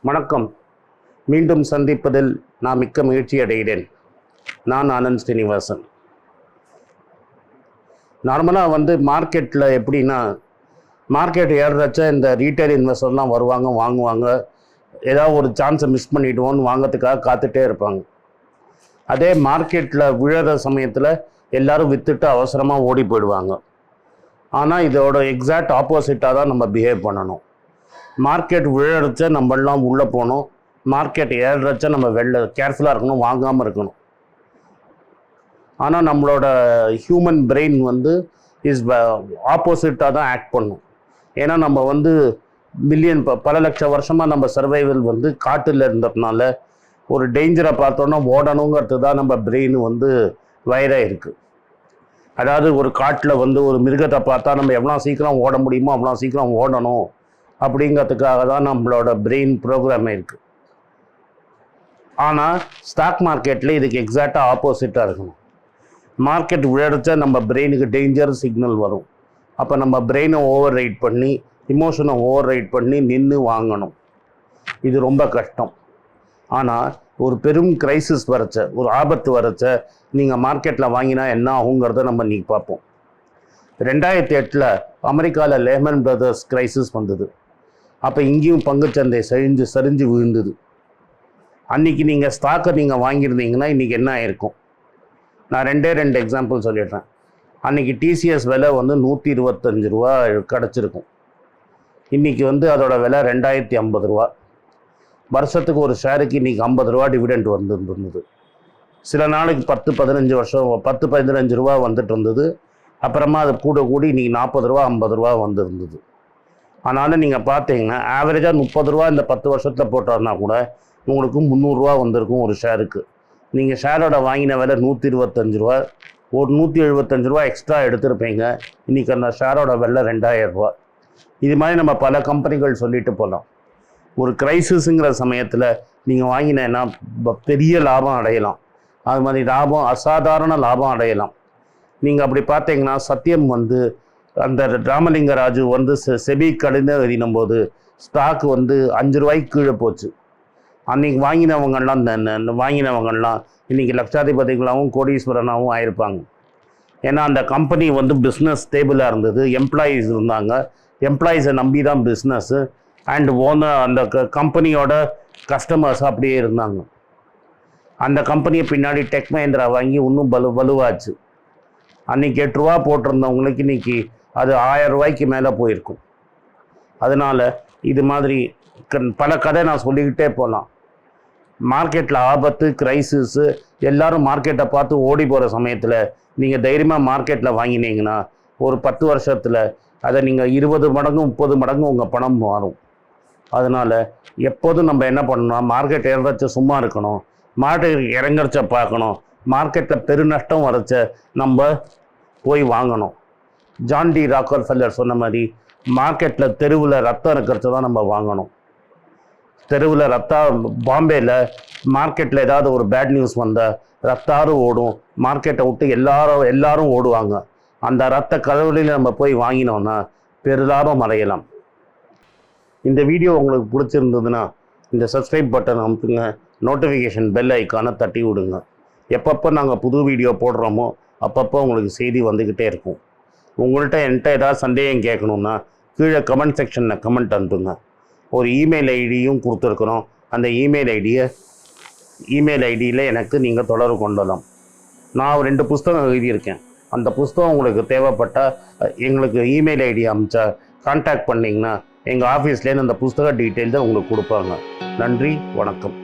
வணக்கம். மீண்டும் சந்திப்பதில் நான் மிக்க மகிழ்ச்சி அடைகிறேன். நான் ஆனந்த் ஸ்ரீனிவாசன். நார்மலாக மார்க்கெட்டில் எப்படின்னா, மார்க்கெட் ஏறுறச்ச இந்த ரீட்டைல் இன்வெஸ்டர்லாம் வருவாங்க, வாங்குவாங்க. ஏதாவது ஒரு சான்ஸை மிஸ் பண்ணிவிடுவோன்னு வாங்கிறதுக்காக காத்துட்டே இருப்பாங்க. அதே மார்க்கெட்டில் விழுற சமயத்தில் எல்லோரும் விற்றுட்டு அவசரமாக ஓடி போயிடுவாங்க. ஆனால் இதோட எக்ஸாக்ட் ஆப்போசிட்டாக தான் நம்ம பிஹேவ் பண்ணணும். மார்க்கெட் விழறச்ச நம்மளாம் உள்ளே போகணும், மார்க்கெட் ஏறுறச்ச நம்ம கேர்ஃபுல்லாக இருக்கணும், வாங்காமல் இருக்கணும். ஆனால் நம்மளோட ஹியூமன் பிரெயின் இஸ் ஆப்போசிட்டாக தான் ஆக்ட் பண்ணும். ஏன்னா நம்ம பல லட்சம் வருஷமாக நம்ம சர்வைவல் காட்டில் இருந்ததுனால ஒரு டேஞ்சரை பார்த்தோன்னா ஓடணுங்கிறது தான் நம்ம பிரெயின் வயராக இருக்குது. அதாவது ஒரு காட்டில் ஒரு மிருகத்தை பார்த்தா நம்ம எவ்வளோ சீக்கிரம் ஓட முடியுமோ அவ்வளோ சீக்கிரம் ஓடணும் அப்படிங்கிறதுக்காக தான் நம்மளோட பிரெயின் ப்ரோக்ராமே இருக்குது. ஆனால் ஸ்டாக் மார்க்கெட்டில் இதுக்கு எக்ஸாக்டாக ஆப்போசிட்டாக இருக்கணும். மார்க்கெட் விழறச்ச நம்ம பிரெயினுக்கு டேஞ்சர் சிக்னல் வரும். அப்போ நம்ம பிரெயினை ஓவர் ரைட் பண்ணி, இமோஷனை ஓவர் ரைட் பண்ணி நின்று வாங்கணும். இது ரொம்ப கஷ்டம். ஆனால் ஒரு பெரும் கிரைசிஸ் வரச்ச, ஒரு ஆபத்து வரச்ச நீங்கள் மார்க்கெட்டில் வாங்கினா என்ன ஆகுங்கிறத நம்ம இன்றைக்கி பார்ப்போம். 2008 அமெரிக்காவில் லேமன் பிரதர்ஸ் கிரைசிஸ் வந்தது. அப்போ இங்கேயும் பங்குச்சந்தை சரிஞ்சு விழுந்தது. அன்றைக்கி நீங்கள் ஸ்டாக்கை நீங்கள் வாங்கியிருந்தீங்கன்னா இன்றைக்கி என்ன ஆயிருக்கும்? நான் ரெண்டு எக்ஸாம்பிள் சொல்லிடுறேன். அன்றைக்கி டிசிஎஸ் விலை 125 ரூபா கிடச்சிருக்கும். இன்றைக்கி அதோட விலை 2050 ரூபா. வருஷத்துக்கு ஒரு ஷேருக்கு இன்றைக்கி 50 ரூபா டிவிடெண்ட் வந்துருந்தது. சில நாளைக்கு 10-15 ரூபா வந்துட்டு இருந்தது. அப்புறமா அது கூடி இன்றைக்கி 40 ரூபா 50 ரூபா வந்துருந்தது. ஆனாலும் நீங்கள் பார்த்தீங்கன்னா ஆவரேஜாக 30 ரூபா இந்த 10 வருஷத்தில் போட்டோம்னா கூட உங்களுக்கு 300 ரூபா வந்திருக்கும் ஒரு ஷேருக்கு. நீங்கள் ஷேரோட வாங்கின விலை 125 ரூபா, ஒரு 175 ரூபா எக்ஸ்ட்ரா எடுத்திருப்பீங்க. இன்றைக்கி அந்த ஷேரோட விலை 2000 ரூபா. இது மாதிரி நம்ம பல கம்பெனிகள் சொல்லிட்டு போகலாம். ஒரு கிரைசிஸுங்கிற சமயத்தில் நீங்கள் வாங்கினேன்னா பெரிய லாபம் அடையலாம். அது மாதிரி அசாதாரண லாபம் அடையலாம். நீங்கள் அப்படி பார்த்தீங்கன்னா சத்தியம் அந்த ராமலிங்க ராஜு செபி கடிதம் எழுதினும் போது ஸ்டாக் 5 ரூபாய்க்கு கீழே போச்சு. அன்றைக்கி வாங்கினவங்கள்லாம் இன்றைக்கி லட்சாதிபதிகளாகவும் கோடீஸ்வரனாகவும் ஆயிருப்பாங்க. ஏன்னா அந்த கம்பெனி பிஸ்னஸ் ஸ்டேபிளாக இருந்தது, எம்ப்ளாயீஸ் இருந்தாங்க, எம்ப்ளாயீஸை நம்பி தான் பிஸ்னஸ்ஸு அண்ட் ஓனர் அந்த கம்பெனியோட கஸ்டமர்ஸ் அப்படியே இருந்தாங்க. அந்த கம்பெனியை பின்னாடி டெக் மஹிந்திரா வாங்கி இன்னும் வலுவாச்சு. அன்றைக்கி 8 ரூபா போட்டிருந்தவங்களுக்கு இன்றைக்கி அது 1000 ரூபாய்க்கு மேலே போயிருக்கும். அதனால் இது மாதிரி பல கதை நான் சொல்லிக்கிட்டே போகலாம். மார்க்கெட்டில் ஆபத்து, கிரைசிஸு, எல்லோரும் மார்க்கெட்டை பார்த்து ஓடி போகிற சமயத்தில் நீங்கள் தைரியமாக மார்க்கெட்டில் வாங்கினீங்கன்னா ஒரு 10 வருஷத்தில் அதை நீங்கள் 20 மடங்கு 30 மடங்கு உங்கள் பணம் மாறும். அதனால் எப்போதும் நம்ம என்ன பண்ணணும், மார்க்கெட் ஏறச்ச சும்மா இருக்கணும், மார்க்கெட் இறங்கறச்ச பார்க்கணும், மார்க்கெட்டில் பெருநஷ்டம் வரச்ச நம்ம போய் வாங்கணும். ஜான் டி ராக்கர்ஃபெல்லர் சொன்ன மாதிரி மார்க்கெட்டில் தெருவில் ரத்தம் இருக்கிறச்ச தான் நம்ம வாங்கணும். தெருவில் பாம்பேயில் மார்க்கெட்டில் ஏதாவது ஒரு பேட் நியூஸ் வந்தால் ரத்தாரும் ஓடும், மார்க்கெட்டை விட்டு எல்லாரும் ஓடுவாங்க. அந்த ரத்த கதவுலையில் நம்ம போய் வாங்கினோன்னா பெருலாபம் அடையலாம். இந்த வீடியோ உங்களுக்கு பிடிச்சிருந்ததுன்னா இந்த சப்ஸ்கிரைப் பட்டன் அமுத்துங்க, நோட்டிஃபிகேஷன் பெல் ஐக்கானை தட்டி விடுங்க. எப்பப்போ நாங்கள் புது வீடியோ போடுறோமோ அப்பப்போ உங்களுக்கு செய்தி வந்துக்கிட்டே இருக்கும். என்கிட்ட ஏதாவது சந்தேகம் கேட்கணுன்னா கீழே கமெண்ட் செக்ஷனில் கமெண்ட் அனுப்புங்க. ஒரு இமெயில் ஐடியும் கொடுத்துருக்குறோம். அந்த இமெயில் ஐடியில் எனக்கு நீங்கள் தொடர்பு கொள்ளலாம். நான் 2 புஸ்தகம் எழுதியிருக்கேன். அந்த புஸ்தகம் உங்களுக்கு தேவைப்பட்டால் எங்களுக்கு இமெயில் ஐடி அனுப்பிச்சா கான்டாக்ட் பண்ணிங்கன்னா எங்கள் ஆஃபீஸ்லேருந்து அந்த புஸ்தக டீட்டெயில்ஸை உங்களுக்கு கொடுப்பாங்க. நன்றி, வணக்கம்.